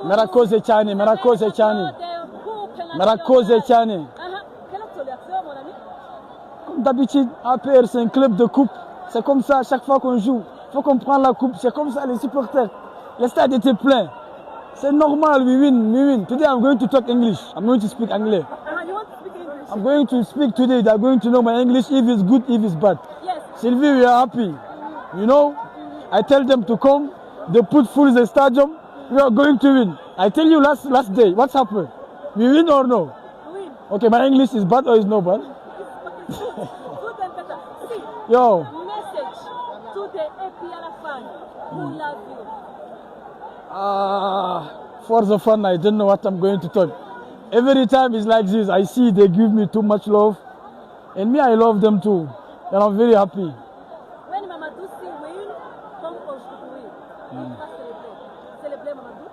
Merakoze Chani, Merakoze Chani. Merakoze Chani. Quelle est ton réaction, mon ami? Comme d'habitude, APR, c'est un club de coupe. C'est comme ça, à chaque fois qu'on joue, il faut qu'on prenne la coupe. C'est comme ça, les supporters. Le stade était plein. C'est normal, we win. Today I'm going to talk English. I'm going to speak English. You want to speak English? I'm going to speak today. They're going to know my English, if it's good, if it's bad. Yes. Sylvie, we are happy. You know, I tell them to come. They put full the stadium. We are going to win. I tell you last day, what's happened? We win or no? Win. Okay, my English is bad or is no bad? Good and better. See, Yo. message to the APR fan who love you. For the fun, I don't know what I'm going to talk. Every time it's like this, I see they give me too much love. And me, I love them too. And I'm very happy. When Mamadou see win, come aujourd'hui. On va célébrer. Célébrer Mamadou.